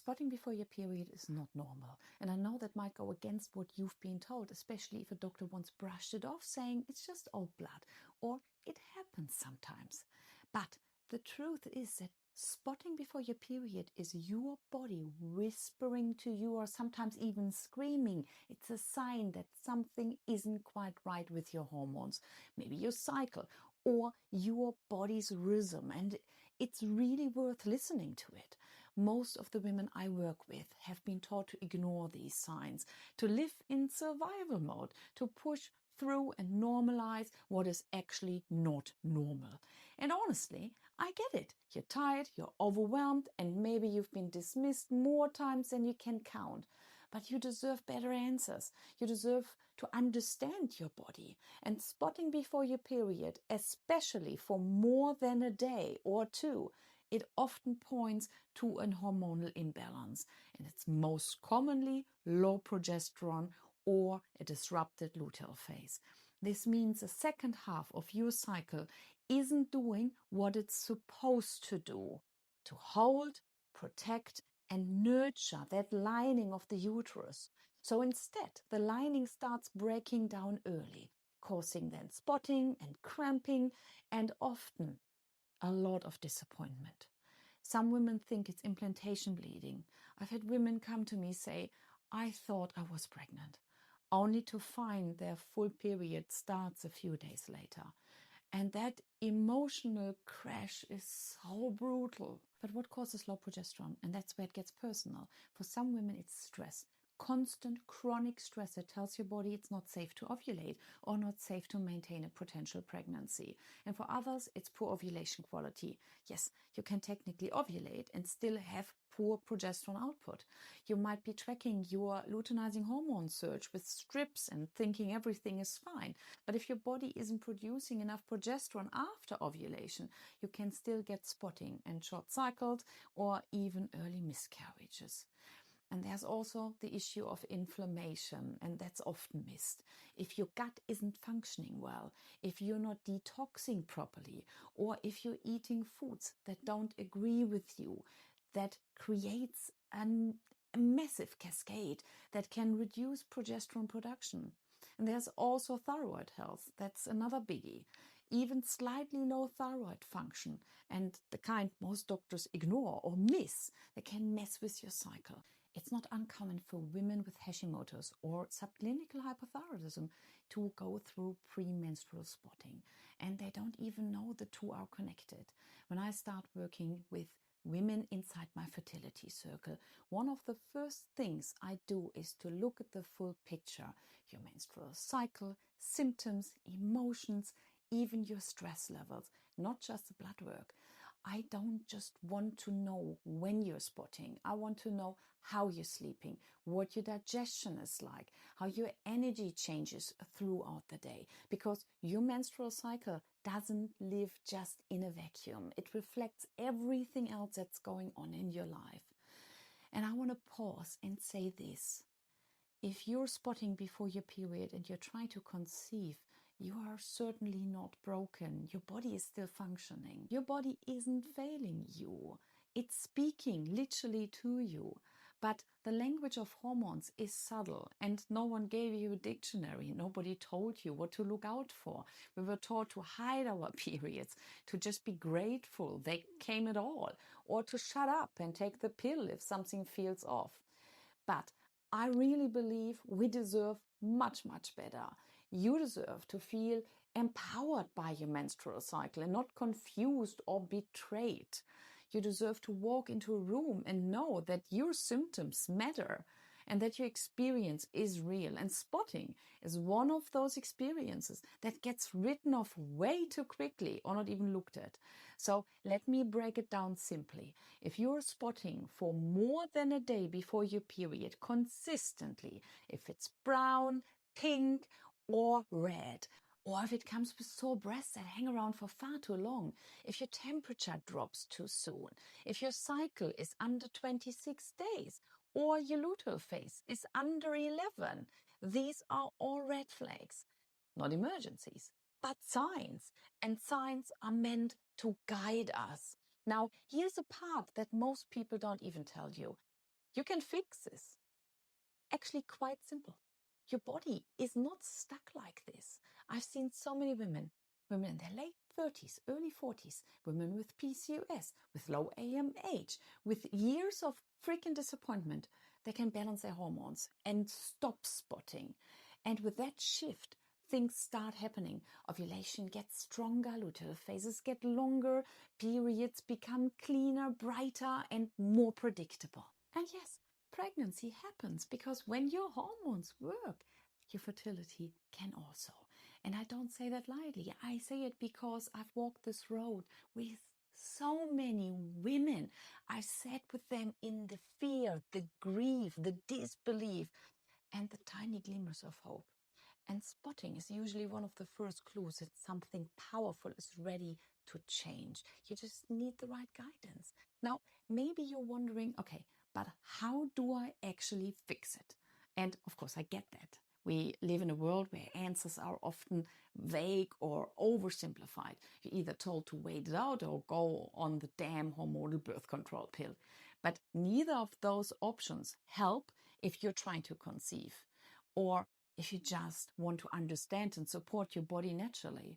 Spotting before your period is not normal. And I know that might go against what you've been told, especially if a doctor once brushed it off saying it's just old blood or it happens sometimes. But the truth is that spotting before your period is your body whispering to you or sometimes even screaming. It's a sign that something isn't quite right with your hormones, maybe your cycle or your body's rhythm, and it's really worth listening to it. Most of the women I work with have been taught to ignore these signs, to live in survival mode, to push through and normalize what is actually not normal. And honestly, I get it. You're tired, you're overwhelmed, and maybe you've been dismissed more times than you can count. But you deserve better answers. You deserve to understand your body. And spotting before your period, especially for more than a day or two, it often points to an hormonal imbalance. And it's most commonly low progesterone or a disrupted luteal phase. This means the second half of your cycle isn't doing what it's supposed to do, to hold, protect, and nurture that lining of the uterus. So instead, the lining starts breaking down early, causing then spotting and cramping and often a lot of disappointment. Some women think it's implantation bleeding. I've had women come to me say, I thought I was pregnant, only to find their full period starts a few days later. And that emotional crash is so brutal. But what causes low progesterone? And that's where it gets personal. For some women, it's stress. Constant chronic stress that tells your body it's not safe to ovulate or not safe to maintain a potential pregnancy. And for others, it's poor ovulation quality. Yes, you can technically ovulate and still have poor progesterone output. You might be tracking your luteinizing hormone surge with strips and thinking everything is fine. But if your body isn't producing enough progesterone after ovulation, you can still get spotting and short cycles or even early miscarriages. And there's also the issue of inflammation, and that's often missed. If your gut isn't functioning well, if you're not detoxing properly, or if you're eating foods that don't agree with you, that creates a massive cascade that can reduce progesterone production. And there's also thyroid health. That's another biggie. Even slightly low thyroid function, and the kind most doctors ignore or miss, they can mess with your cycle. It's not uncommon for women with Hashimoto's or subclinical hypothyroidism to go through premenstrual spotting, and they don't even know the two are connected. When I start working with women inside my fertility circle, one of the first things I do is to look at the full picture: your menstrual cycle, symptoms, emotions, even your stress levels, not just the blood work. I don't just want to know when you're spotting. I want to know how you're sleeping, what your digestion is like, how your energy changes throughout the day, because your menstrual cycle doesn't live just in a vacuum. It reflects everything else that's going on in your life. And I want to pause and say this. If you're spotting before your period and you're trying to conceive, you are certainly not broken. Your body is still functioning. Your body isn't failing you. It's speaking literally to you. But the language of hormones is subtle, and no one gave you a dictionary. Nobody told you what to look out for. We were taught to hide our periods, to just be grateful they came at all, or to shut up and take the pill if something feels off. But I really believe we deserve much, much better. You deserve to feel empowered by your menstrual cycle and not confused or betrayed. You deserve to walk into a room and know that your symptoms matter and that your experience is real. And spotting is one of those experiences that gets written off way too quickly or not even looked at. So let me break it down simply. If you're spotting for more than a day before your period consistently, if it's brown, pink, or red, or if it comes with sore breasts that hang around for far too long, if your temperature drops too soon, if your cycle is under 26 days, or your luteal phase is under 11, these are all red flags. Not emergencies, but signs. And signs are meant to guide us. Now, here's a part that most people don't even tell you. You can fix this. Actually, quite simple. Your body is not stuck like this. I've seen so many women in their late 30s, early 40s, women with PCOS, with low AMH, with years of freaking disappointment. They can balance their hormones and stop spotting. And with that shift, things start happening. Ovulation gets stronger, luteal phases get longer, periods become cleaner, brighter, and more predictable. And yes, pregnancy happens because when your hormones work, your fertility can also. And I don't say that lightly. I say it because I've walked this road with so many women. I've sat with them in the fear, the grief, the disbelief, and the tiny glimmers of hope. And spotting is usually one of the first clues that something powerful is ready to change. You just need the right guidance. Now, maybe you're wondering, okay, but how do I actually fix it? And of course, I get that. We live in a world where answers are often vague or oversimplified. You're either told to wait it out or go on the damn hormonal birth control pill. But neither of those options help if you're trying to conceive or if you just want to understand and support your body naturally.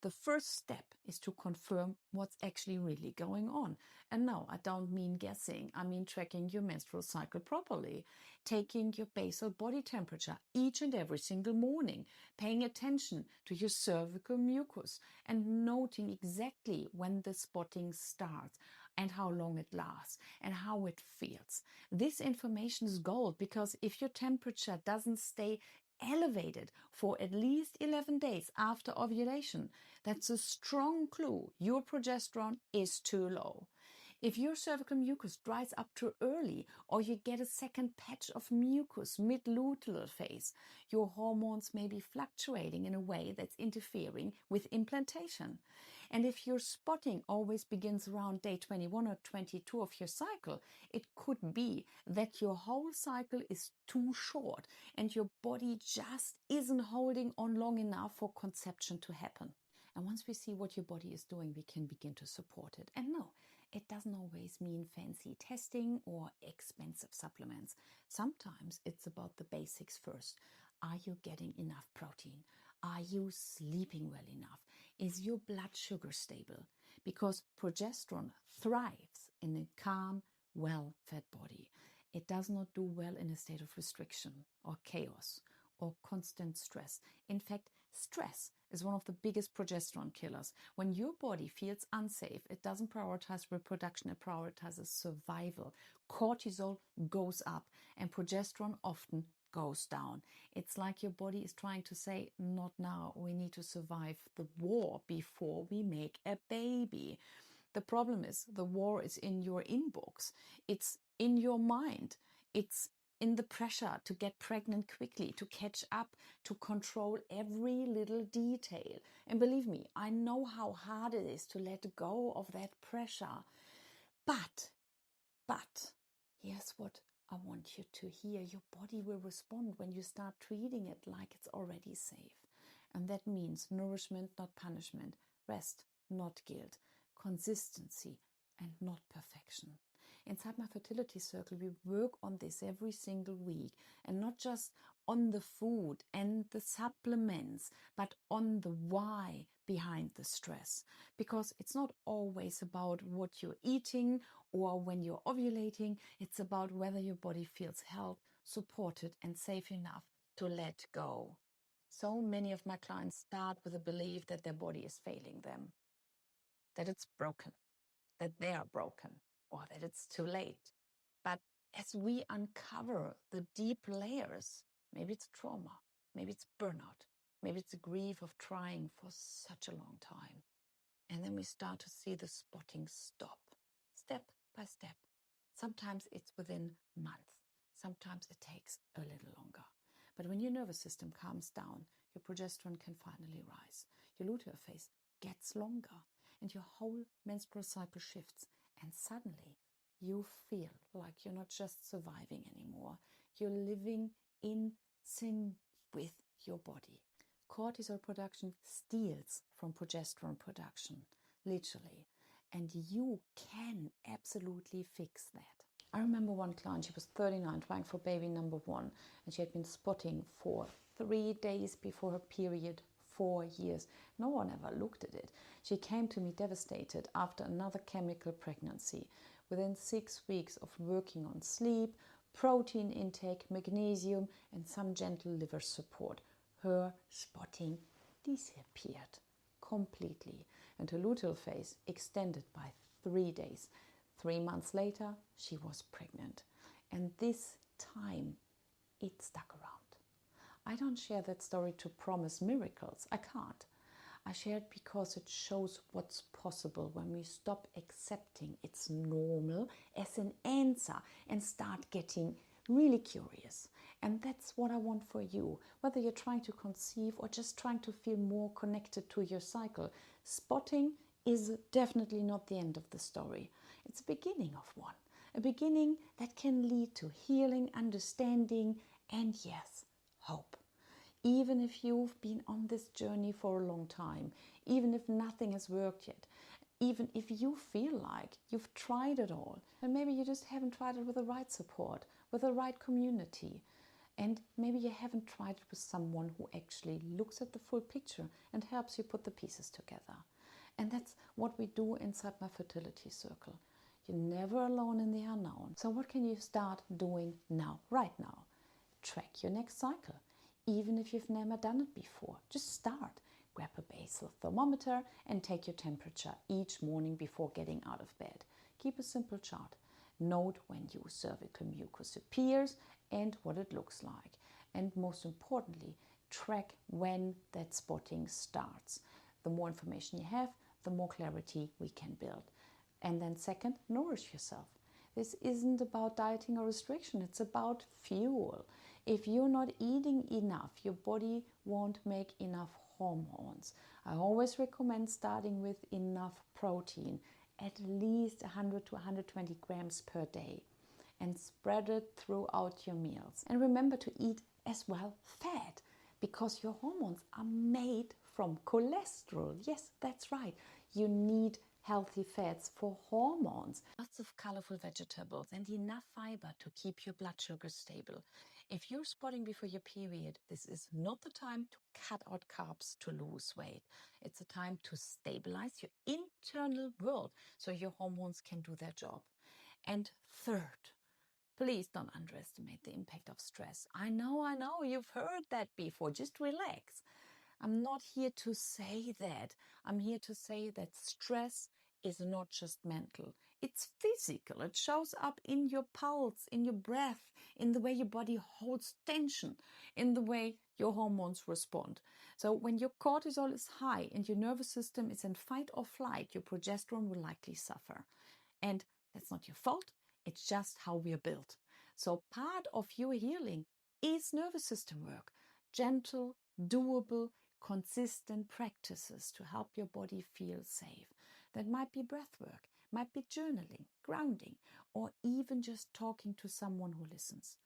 The first step is to confirm what's actually really going on. And no, I don't mean guessing. I mean tracking your menstrual cycle properly, taking your basal body temperature each and every single morning, paying attention to your cervical mucus, and noting exactly when the spotting starts and how long it lasts and how it feels. This information is gold because if your temperature doesn't stay elevated for at least 11 days after ovulation, that's a strong clue your progesterone is too low. If your cervical mucus dries up too early or you get a second patch of mucus mid-luteal phase, your hormones may be fluctuating in a way that's interfering with implantation. And if your spotting always begins around day 21 or 22 of your cycle, it could be that your whole cycle is too short and your body just isn't holding on long enough for conception to happen. And once we see what your body is doing, we can begin to support it. And no, it doesn't always mean fancy testing or expensive supplements. Sometimes it's about the basics first. Are you getting enough protein? Are you sleeping well enough? Is your blood sugar stable? Because progesterone thrives in a calm, well-fed body. It does not do well in a state of restriction or chaos or constant stress. In fact, stress is one of the biggest progesterone killers. When your body feels unsafe, it doesn't prioritize reproduction, it prioritizes survival. Cortisol goes up and progesterone often goes down. It's like your body is trying to say, not now, we need to survive the war before we make a baby. The problem is the war is in your inbox. It's in your mind. It's in the pressure to get pregnant quickly, to catch up, to control every little detail. And believe me, I know how hard it is to let go of that pressure. But, here's what I want you to hear. Your body will respond when you start treating it like it's already safe. And that means nourishment, not punishment, rest, not guilt, consistency, and not perfection. Inside my Fertility Circle, we work on this every single week, and not just on the food and the supplements, but on the why behind the stress. Because it's not always about what you're eating or when you're ovulating, it's about whether your body feels held, supported, and safe enough to let go. So many of my clients start with a belief that their body is failing them, that it's broken, that they are broken, or that it's too late. But as we uncover the deep layers, maybe it's trauma, maybe it's burnout, maybe it's the grief of trying for such a long time. And then we start to see the spotting stop, step by step. Sometimes it's within months. Sometimes it takes a little longer. But when your nervous system calms down, your progesterone can finally rise. Your luteal phase gets longer and your whole menstrual cycle shifts. And suddenly you feel like you're not just surviving anymore. You're living in sync with your body. Cortisol production steals from progesterone production, literally. And you can absolutely fix that. I remember one client, she was 39, trying for baby number 1, and she had been spotting for 3 days before her period, 4 years. No one ever looked at it. She came to me devastated after another chemical pregnancy. Within 6 weeks of working on sleep, protein intake, magnesium, and some gentle liver support, her spotting disappeared completely, and her luteal phase extended by 3 days. 3 months later, she was pregnant. And this time, it stuck around. I don't share that story to promise miracles. I can't. I share it because it shows what's possible when we stop accepting it's normal as an answer and start getting really curious. And that's what I want for you. Whether you're trying to conceive or just trying to feel more connected to your cycle, spotting is definitely not the end of the story. It's the beginning of one. A beginning that can lead to healing, understanding, and yes, hope. Even if you've been on this journey for a long time, even if nothing has worked yet, even if you feel like you've tried it all, and maybe you just haven't tried it with the right support, with the right community, and maybe you haven't tried it with someone who actually looks at the full picture and helps you put the pieces together. And that's what we do inside my Fertility Circle. You're never alone in the unknown. So what can you start doing now, right now? Track your next cycle. Even if you've never done it before, just start. Grab a basal thermometer and take your temperature each morning before getting out of bed. Keep a simple chart. Note when your cervical mucus appears and what it looks like. And most importantly, track when that spotting starts. The more information you have, the more clarity we can build. And then second, nourish yourself. This isn't about dieting or restriction, it's about fuel. If you're not eating enough, your body won't make enough hormones. I always recommend starting with enough protein, at least 100 to 120 grams per day, and spread it throughout your meals. And remember to eat as well fat, because your hormones are made from cholesterol. Yes, that's right. You need healthy fats for hormones. Lots of colorful vegetables and enough fiber to keep your blood sugar stable. If you're spotting before your period, this is not the time to cut out carbs to lose weight. It's a time to stabilize your internal world so your hormones can do their job. And third, please don't underestimate the impact of stress. I know, you've heard that before. Just relax. I'm not here to say that. I'm here to say that stress is not just mental. It's physical. It shows up in your pulse, in your breath, in the way your body holds tension, in the way your hormones respond. So when your cortisol is high and your nervous system is in fight or flight, your progesterone will likely suffer. And that's not your fault. It's just how we are built. So part of your healing is nervous system work. Gentle, doable, consistent practices to help your body feel safe. That might be breath work, might be journaling, grounding, or even just talking to someone who listens.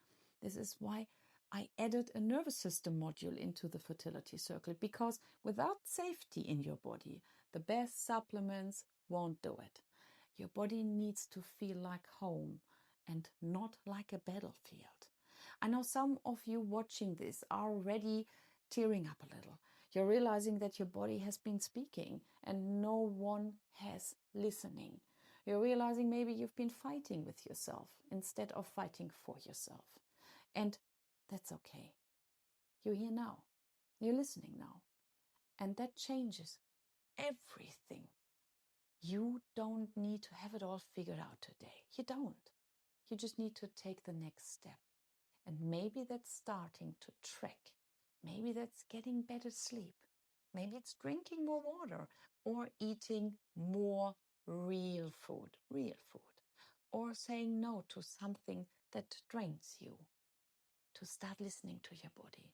This is why I added a nervous system module into the Fertility Circle, because without safety in your body, the best supplements won't do it. Your body needs to feel like home and not like a battlefield. I know some of you watching this are already tearing up a little. You're realizing that your body has been speaking and no one has listening. You're realizing maybe you've been fighting with yourself instead of fighting for yourself. And that's okay. You're here now. You're listening now. And that changes everything. You don't need to have it all figured out today. You don't. You just need to take the next step. And maybe that's starting to track. Maybe that's getting better sleep. Maybe it's drinking more water or eating more real food. Or saying no to something that drains you. To start listening to your body.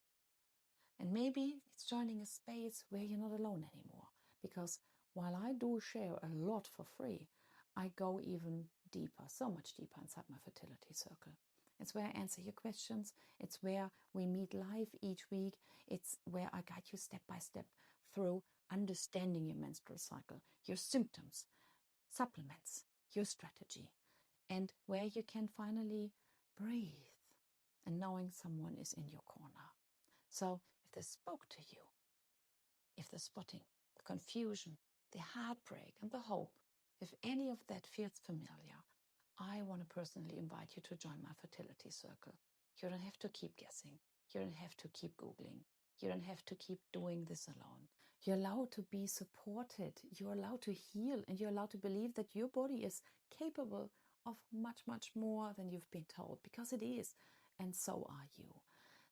And maybe it's joining a space where you're not alone anymore. Because while I do share a lot for free, I go even deeper, so much deeper inside my Fertility Circle. It's where I answer your questions. It's where we meet live each week. It's where I guide you step by step through understanding your menstrual cycle, your symptoms, supplements, your strategy. and where you can finally breathe and knowing someone is in your corner. So if this spoke to you, if the spotting, the confusion, the heartbreak, and the hope, if any of that feels familiar, I want to personally invite you to join my fertility circle. You don't have to keep guessing. You don't have to keep Googling. You don't have to keep doing this alone. You're allowed to be supported. You're allowed to heal, and you're allowed to believe that your body is capable of much, much more than you've been told, because it is. And so are you.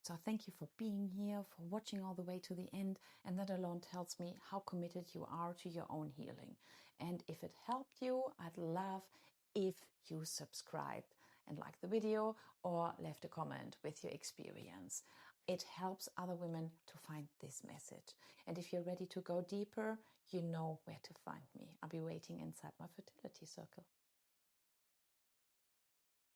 So thank you for being here, for watching all the way to the end. And that alone tells me how committed you are to your own healing. And if it helped you, I'd love if you subscribed and liked the video or left a comment with your experience. It helps other women to find this message. And if you're ready to go deeper, you know where to find me. I'll be waiting inside my fertility circle.